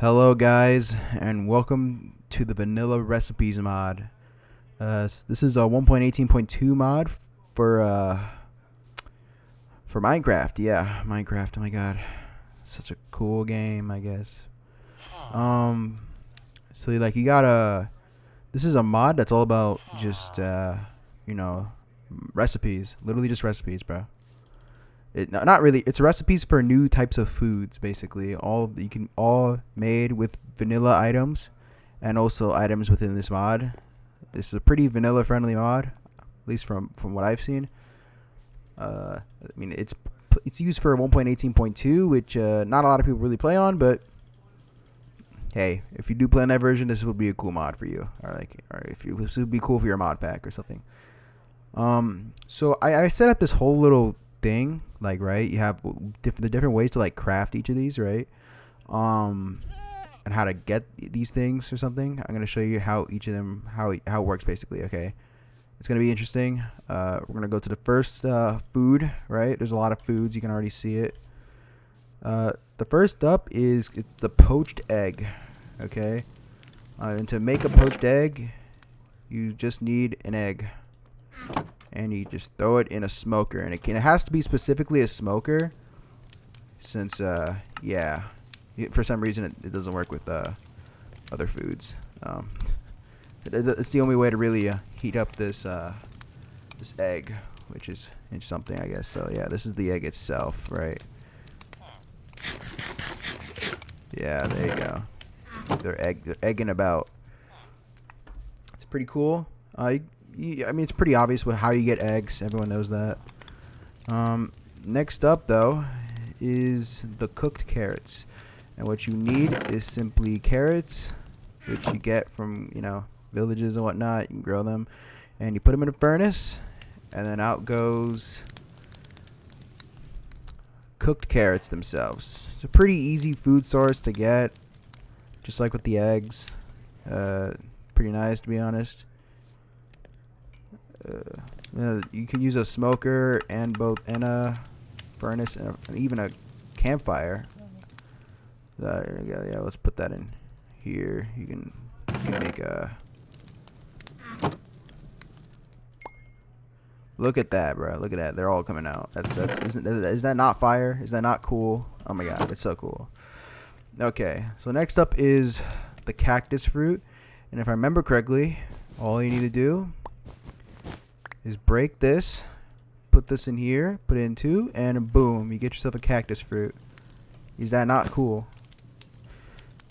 Hello guys, and welcome to the Vanilla Recipes mod. This is a 1.18.2 mod for Minecraft. Yeah, Minecraft. Oh my god, such a cool game, I guess. So like you gotta. This is a mod that's all about just recipes. Literally just recipes, bro. Not really. It's recipes for new types of foods, basically. All made with vanilla items, and also items within this mod. This is a pretty vanilla friendly mod, at least from what I've seen. I mean, it's used for 1.18.2, which not a lot of people really play on, but hey, if you do play on that version, this would be a cool mod for you. Or this would be cool for your mod pack or something. So I set up this whole little thing, like, right, you have the different ways to like craft each of these, right, and how to get these things or something. I'm gonna show you how each of them how it works, basically. Okay, it's gonna be interesting. We're gonna go to the first food, right? There's a lot of foods, you can already see it. The first up it's the poached egg. Okay, and to make a poached egg, you just need an egg. And you just throw it in a smoker, and it has to be specifically a smoker, since yeah, for some reason it doesn't work with other foods. It's the only way to really heat up this egg, which is something, I guess. So yeah, this is the egg itself, right? Yeah, there you go. They're egging about. It's pretty cool. I mean, it's pretty obvious how you get eggs. Everyone knows that. Next up, though, is the cooked carrots. And what you need is simply carrots, which you get from, villages and whatnot. You can grow them. And you put them in a furnace. And then out goes cooked carrots themselves. It's a pretty easy food source to get, just like with the eggs. Pretty nice, to be honest. You can use a smoker and a furnace and even a campfire. Yeah, let's put that in here. You can make a. Look at that, bro. Look at that. They're all coming out. Is that not fire? Is that not cool? Oh my god, it's so cool. Okay, so next up is the cactus fruit, and if I remember correctly, all you need to do is break this, put this in here, put it in two, and boom, you get yourself a cactus fruit. Is that not cool?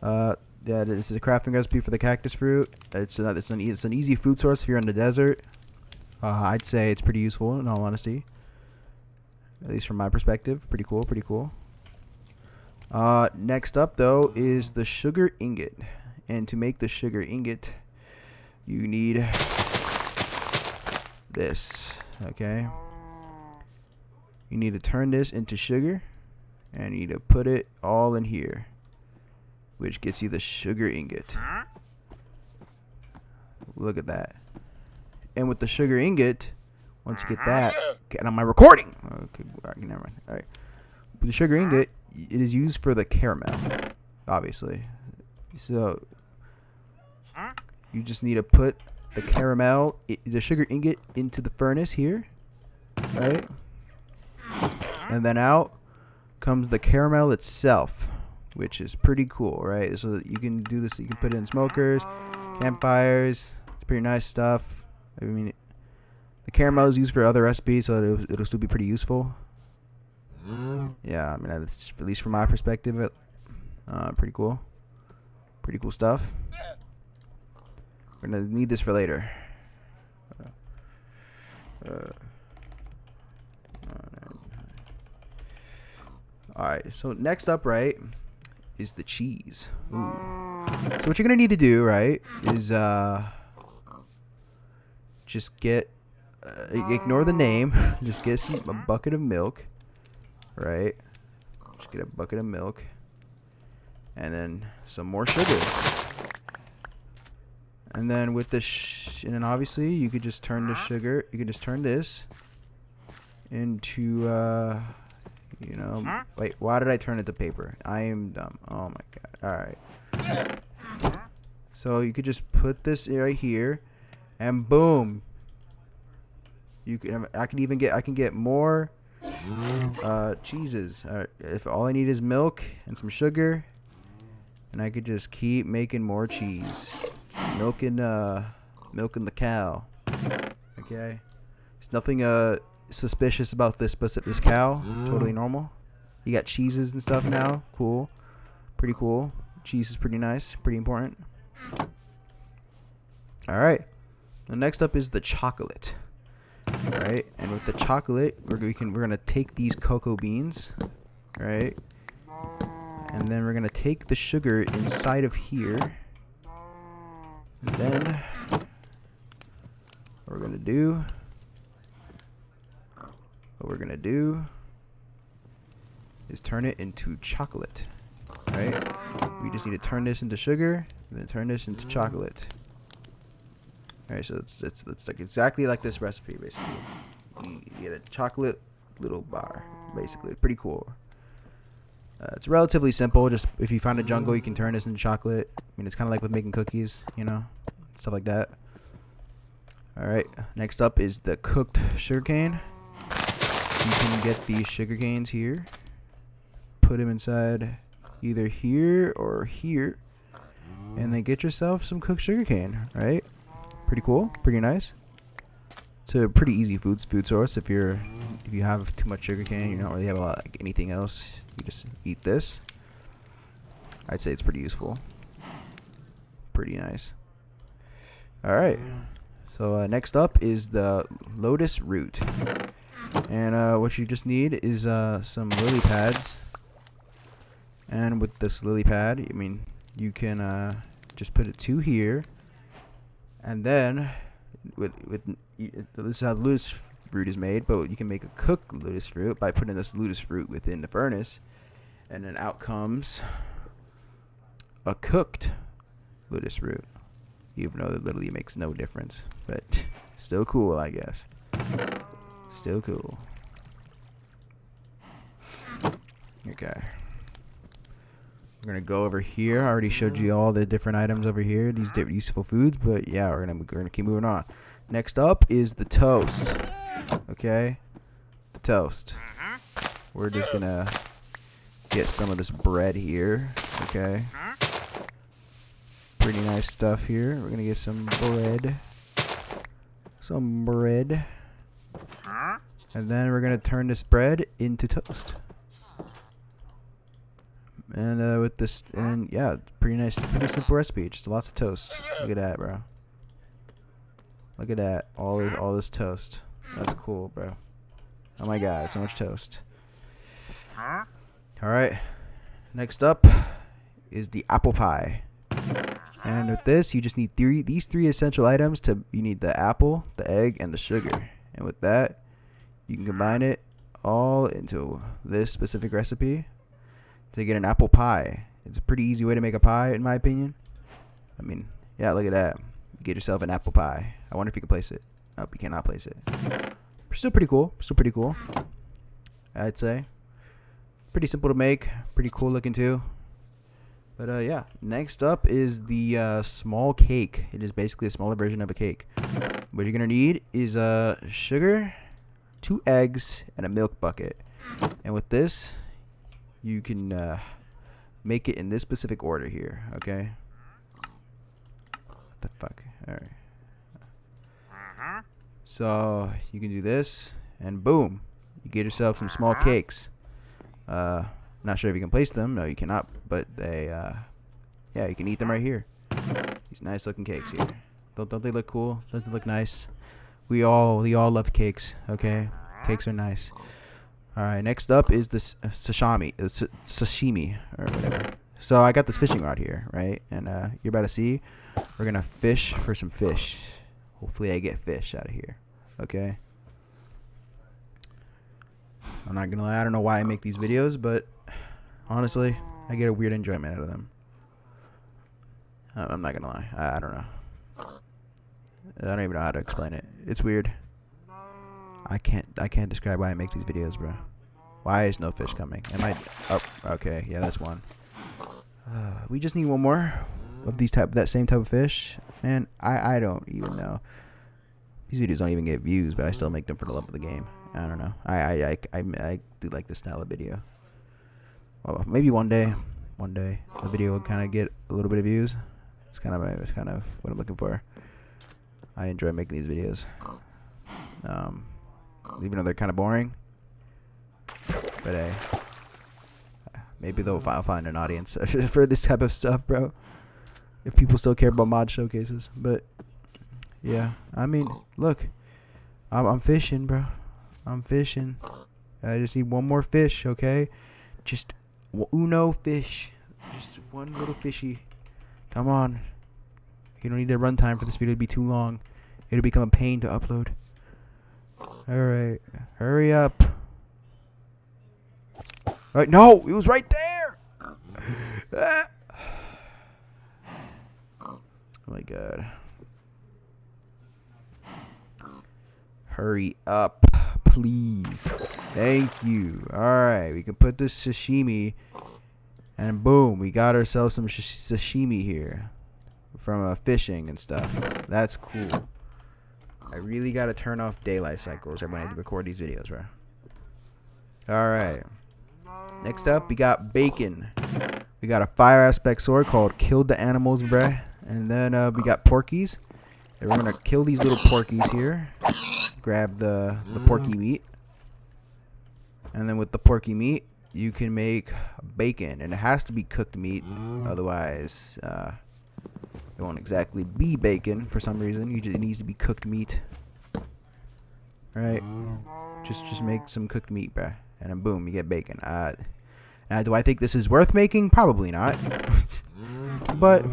Yeah, this is a crafting recipe for the cactus fruit. It's an easy food source if you're in the desert. I'd say it's pretty useful, in all honesty. At least from my perspective, pretty cool, pretty cool. Next up, though, is the sugar ingot, and to make the sugar ingot, you need this. Okay, you need to turn this into sugar, and you need to put it all in here, which gets you the sugar ingot. Look at that. And with the sugar ingot, once you get that, get on my recording. Okay, never mind. All right, with the sugar ingot, it is used for the caramel, obviously. So you just need to put the caramel, the sugar ingot, into the furnace here, right? And then out comes the caramel itself, which is pretty cool, right? So you can do this. You can put it in smokers, campfires. It's pretty nice stuff. I mean, the caramel is used for other recipes, so it'll still be pretty useful. Yeah, I mean, at least from my perspective, pretty cool. Pretty cool stuff. We're gonna need this for later. Alright, so next up, right, is the cheese. Ooh. So what you're gonna need to do, right, is just get ignore the name. Just get a bucket of milk, right? Just get a bucket of milk, and then some more sugar. And then with and then obviously you could just turn the sugar. You could just turn this into wait, why did I turn it to paper? I am dumb. Oh my god. All right. So you could just put this right here, and boom. You can. I can get more cheeses. If all I need is milk and some sugar, and I could just keep making more cheese. Milking the cow. Okay. There's nothing suspicious about this cow. Totally normal. You got cheeses and stuff now. Cool. Pretty cool. Cheese is pretty nice. Pretty important. Alright. The next up is the chocolate. Alright. And with the chocolate, we're gonna take these cocoa beans. Right. And then we're gonna take the sugar inside of here. And then what we're gonna do is turn it into chocolate. Right? We just need to turn this into sugar, and then turn this into chocolate. Alright, so it's like exactly like this recipe, basically. You get a chocolate little bar, basically. Pretty cool. It's relatively simple. Just if you find a jungle, you can turn this into chocolate. I mean, it's kind of like with making cookies, you know, stuff like that. Alright, next up is the cooked sugarcane. You can get these sugar canes here. Put them inside either here or here, and then get yourself some cooked sugarcane. Right? Pretty cool. Pretty nice. It's a pretty easy food source. If you have too much sugarcane, you don't really have a lot like anything else. You just eat this. I'd say it's pretty useful. Pretty nice. All right. So next up is the lotus root, and what you just need is some lily pads. And with this lily pad, I mean, you can just put it 2 here, and then this is how lotus fruit is made. But you can make a cooked lotus fruit by putting this lotus fruit within the furnace, and then out comes a cooked lotus root. Even though it literally makes no difference, but still cool, I guess. Still cool. Okay. We're gonna go over here. I already showed you all the different items over here, these different useful foods, but yeah, we're gonna keep moving on. Next up is the toast. Okay, the toast. We're just gonna get some of this bread here. Okay, pretty nice stuff here. We're gonna get some bread, and then we're gonna turn this bread into toast. And with this, and yeah, pretty nice, pretty simple recipe. Just lots of toast. Look at that, bro. Look at that. All this toast. That's cool, bro. Oh my god, so much toast. All right. Next up is the apple pie. And with this, you just need these three essential items. You need the apple, the egg, and the sugar. And with that, you can combine it all into this specific recipe to get an apple pie. It's a pretty easy way to make a pie, in my opinion. I mean, yeah, look at that. Get yourself an apple pie. I wonder if you can place it. Nope, you cannot place it. Still pretty cool. Still pretty cool, I'd say. Pretty simple to make. Pretty cool looking too. But yeah, next up is the small cake. It is basically a smaller version of a cake. What you're gonna need is sugar, 2 eggs, and a milk bucket. And with this, you can make it in this specific order here. Okay. What the fuck? All right. So you can do this, and boom, you get yourself some small cakes. Not sure if you can place them. No, you cannot. But they, yeah, you can eat them right here. These nice looking cakes here. Don't they look cool? Don't they look nice? We all love cakes. Okay, cakes are nice. All right. Next up is this sashimi, or whatever. So I got this fishing rod here, right? And you're about to see. We're gonna fish for some fish. Hopefully, I get fish out of here. Okay. I'm not gonna lie. I don't know why I make these videos, but honestly, I get a weird enjoyment out of them. I'm not gonna lie. I don't know. I don't even know how to explain it. It's weird. I can't describe why I make these videos, bro. Why is no fish coming? Am I? Oh, okay. Yeah, that's one. We just need one more. of that same type of fish. Man, I don't even know. These videos don't even get views, but I still make them for the love of the game. I don't know. I do like this style of video. Well, maybe one day the video will kind of get a little bit of views. It's kind of what I'm looking for. I enjoy making these videos. Even though they're kind of boring, but hey, maybe I'll find an audience for this type of stuff, bro. If people still care about mod showcases, but yeah, I mean, look, I'm fishing, bro. I'm fishing. I just need one more fish, okay? Just uno fish. Just one little fishy. Come on. You don't need the runtime for this video to be too long. It'll become a pain to upload. Alright. Hurry up. Alright, no! It was right there! Ah. Oh my god. Hurry up, please. Thank you. Alright, we can put this sashimi, and boom, we got ourselves some sashimi here from fishing and stuff. That's cool. I really gotta turn off daylight cycles when I record these videos, bro. Alright. Next up, we got bacon. We got a fire aspect sword called Killed the Animals, bruh. And then we got porkies. And we're gonna kill these little porkies here. Grab the porky meat. And then with the porky meat, you can make bacon. And it has to be cooked meat. Otherwise, it won't exactly be bacon for some reason. It needs to be cooked meat. Alright. Just make some cooked meat, bruh. And then boom, you get bacon. Now, do I think this is worth making? Probably not. But,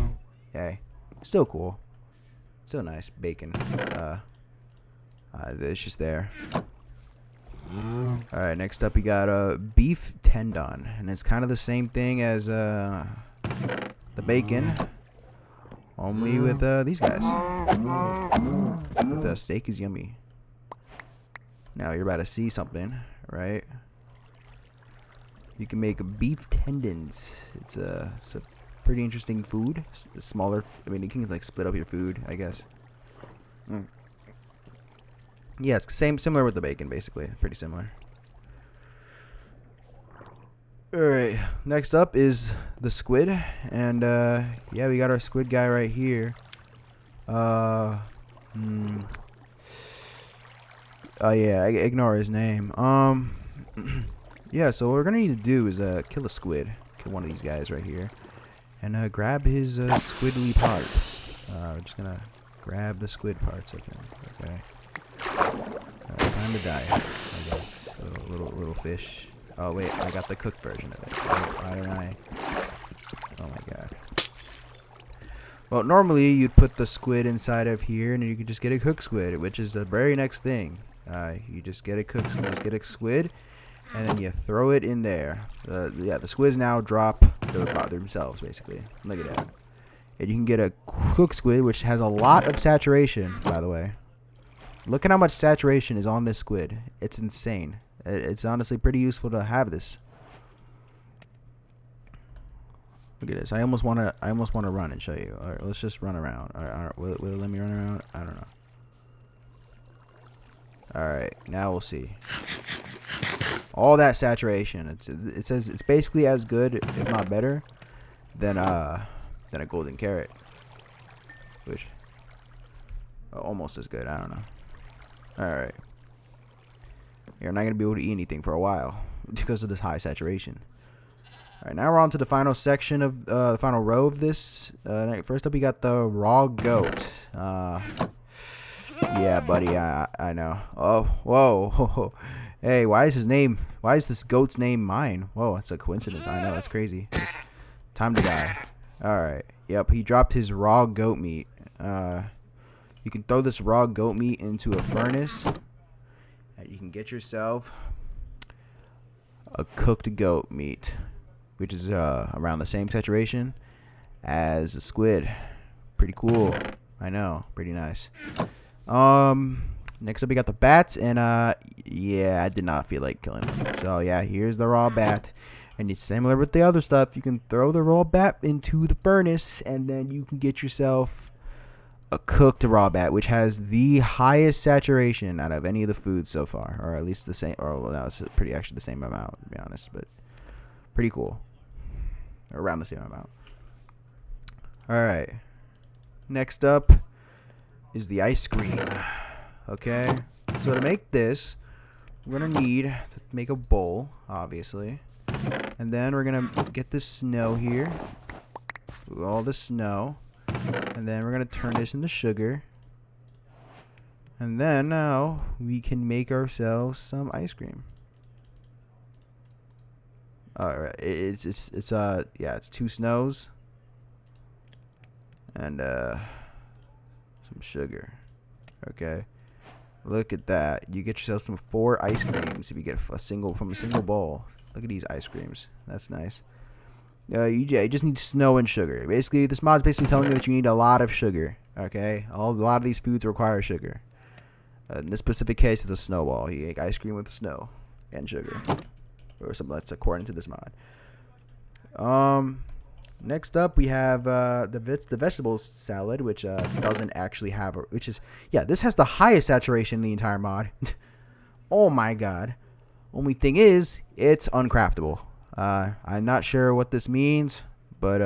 hey, still cool. Still nice. Bacon. It's just there. Alright, next up we got a beef tendon. And it's kind of the same thing as the bacon. Only with these guys. The steak is yummy. Now you're about to see something, right? You can make beef tendons. It's a pretty interesting food. It's smaller. I mean, you can like split up your food, I guess. Yeah, it's similar with the bacon, basically. Pretty similar. Alright, next up is the squid. And, yeah, we got our squid guy right here. Oh, yeah, ignore his name. Yeah, so what we're gonna need to do is, kill a squid. Kill one of these guys right here. And, grab his, squidly parts. We're just gonna grab the squid parts of him. Okay. Time to die, I guess. So, little fish. Oh, wait, I got the cooked version of it. Why don't I? Oh, my God. Well, normally, you'd put the squid inside of here, and you could just get a cooked squid, which is the very next thing. You just get a cooked squid, and then you throw it in there. Yeah, the squids now drop themselves, basically. Look at that. And you can get a cooked squid, which has a lot of saturation, by the way. Look at how much saturation is on this squid. It's insane. It's honestly pretty useful to have this. Look at this. I almost want to run and show you. All right, let's just run around. All right, will it let me run around? I don't know. All right, now we'll see. All that saturation. It says it's basically as good, if not better, than a golden carrot, which almost as good. I don't know. All right. You're not going to be able to eat anything for a while because of this high saturation. Alright, now we're on to the final section of the final row of this. First up, we got the raw goat. Yeah, buddy, I know. Oh, whoa. Hey, why is this goat's name mine? Whoa, that's a coincidence. I know, that's crazy. Time to die. Alright, yep, he dropped his raw goat meat. You can throw this raw goat meat into a furnace. You can get yourself a cooked goat meat, which is around the same saturation as a squid. Pretty cool. I know, pretty nice. Next up we got the bats, and yeah, I did not feel like killing them. So yeah, here's the raw bat. And it's similar with the other stuff. You can throw the raw bat into the furnace, and then you can get yourself a cooked raw bat, which has the highest saturation out of any of the foods so far, or at least the same. Or well, no, it's pretty actually the same amount, to be honest, but pretty cool. Around the same amount. All right. Next up is the ice cream. Okay. So to make this, we're gonna need to make a bowl, obviously, and then we're gonna get this snow here. All the snow. And then we're going to turn this into sugar. And then now we can make ourselves some ice cream. Alright, it's 2 snows. And some sugar. Okay. Look at that. You get yourself some 4 ice creams if you get a single from a single bowl. Look at these ice creams. That's nice. You just need snow and sugar. Basically, this mod's basically telling you that you need a lot of sugar. Okay, a lot of these foods require sugar. In this specific case, it's a snowball. You make ice cream with snow and sugar, or something that's according to this mod. Next up, we have the vegetable salad, which doesn't actually have, this has the highest saturation in the entire mod. Oh my god. Only thing is, it's uncraftable. I'm not sure what this means, but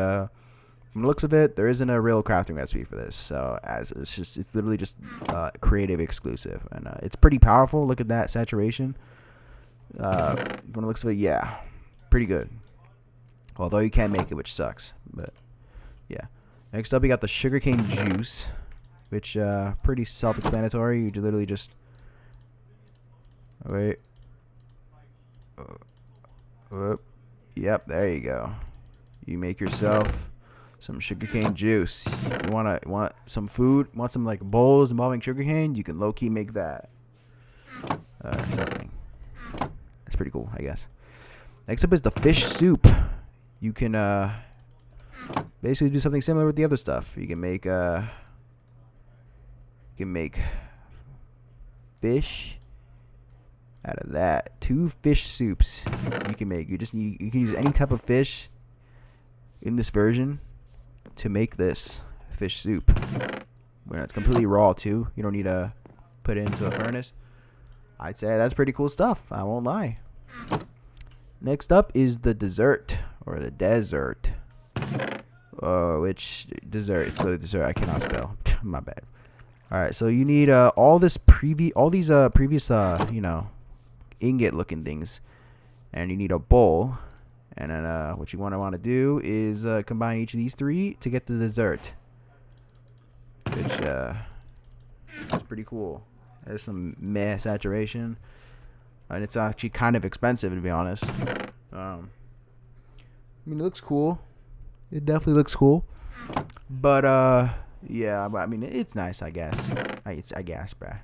from the looks of it, there isn't a real crafting recipe for this. So it's literally just creative exclusive, and it's pretty powerful. Look at that saturation. From the looks of it, yeah, pretty good. Although you can't make it, which sucks. But yeah. Next up, we got the sugarcane juice, which pretty self-explanatory. You literally just wait. Yep, there you go. You make yourself some sugarcane juice. You want some food? Want some like bowls involving sugarcane? You can low key make that. Something. That's pretty cool, I guess. Next up is the fish soup. You can basically do something similar with the other stuff. You can make fish out of that. 2 fish soups you can make. You can use any type of fish in this version to make this fish soup. When it's completely raw too. You don't need to put it into a furnace. I'd say that's pretty cool stuff. I won't lie. Next up is the dessert, or the desert. Which dessert? It's literally dessert. I cannot spell. My bad. All right, so you need all these previous ingot looking things, and you need a bowl, and then what you want to do is combine each of these 3 to get the dessert, which is pretty cool. There's some meh saturation, and it's actually kind of expensive, to be honest. I mean, it looks cool. It definitely looks cool, but yeah, I mean, it's nice, I guess. I guess, bruh.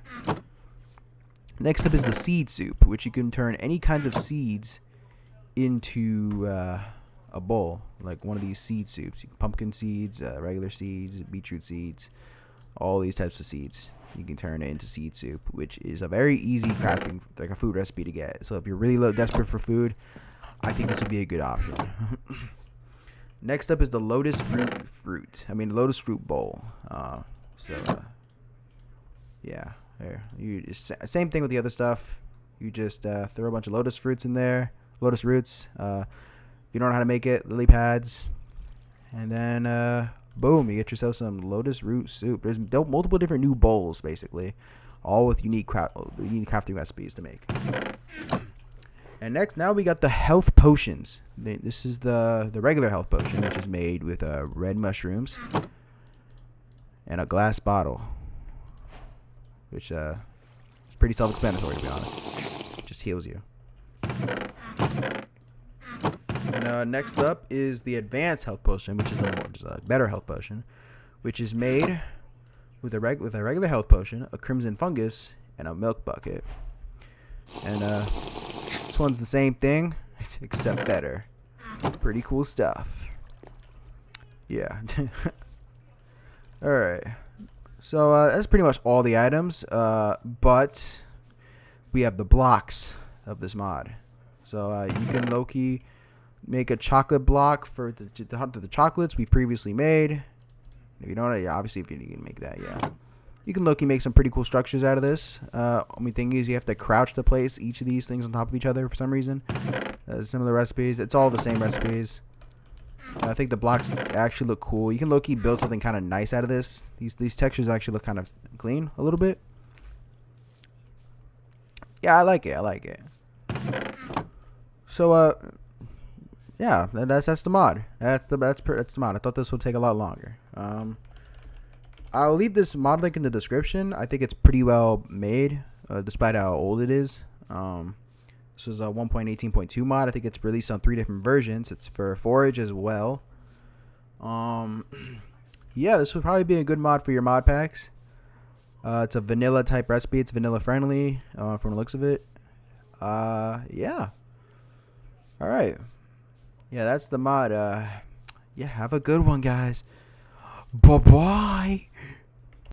Next up is the seed soup, which you can turn any kinds of seeds into a bowl, like one of these seed soups. Pumpkin seeds, regular seeds, beetroot seeds, all these types of seeds. You can turn it into seed soup, which is a very easy crafting, like a food recipe to get. So if you're really desperate for food, I think this would be a good option. Next up is the lotus fruit bowl. Yeah. There. Same thing with the other stuff. You just throw a bunch of lotus roots in there. Lotus roots. If you don't know how to make it, lily pads. And then, boom, you get yourself some lotus root soup. There's multiple different new bowls, basically. All with unique crafting recipes to make. And now we got the health potions. This is the regular health potion, which is made with red mushrooms and a glass bottle. Which is pretty self-explanatory, to be honest. It just heals you. And next up is the advanced health potion, which is a better health potion, which is made with a regular health potion, a crimson fungus, and a milk bucket. And this one's the same thing, except better. Pretty cool stuff. Yeah. All right. So that's pretty much all the items, but we have the blocks of this mod. So you can low-key make a chocolate block for the chocolates we've previously made. If you don't know, yeah, obviously if you can make that, yeah. You can look and make some pretty cool structures out of this. Only thing is you have to crouch to place each of these things on top of each other for some reason. Similar recipes. It's all the same recipes. I think the blocks actually look cool. You can low-key build something kind of nice out of this. These textures actually look kind of clean a little bit. Yeah, I like it. I like it. So yeah, that's the mod. That's the mod. I thought this would take a lot longer. I'll leave this mod link in the description. I think it's pretty well made, despite how old it is. This was a 1.18.2 mod. I think it's released on 3 different versions. It's for Forage as well. Yeah, this would probably be a good mod for your mod packs. It's a vanilla type recipe. It's vanilla friendly from the looks of it. Yeah. All right. Yeah, that's the mod. Yeah, have a good one, guys. Bye-bye.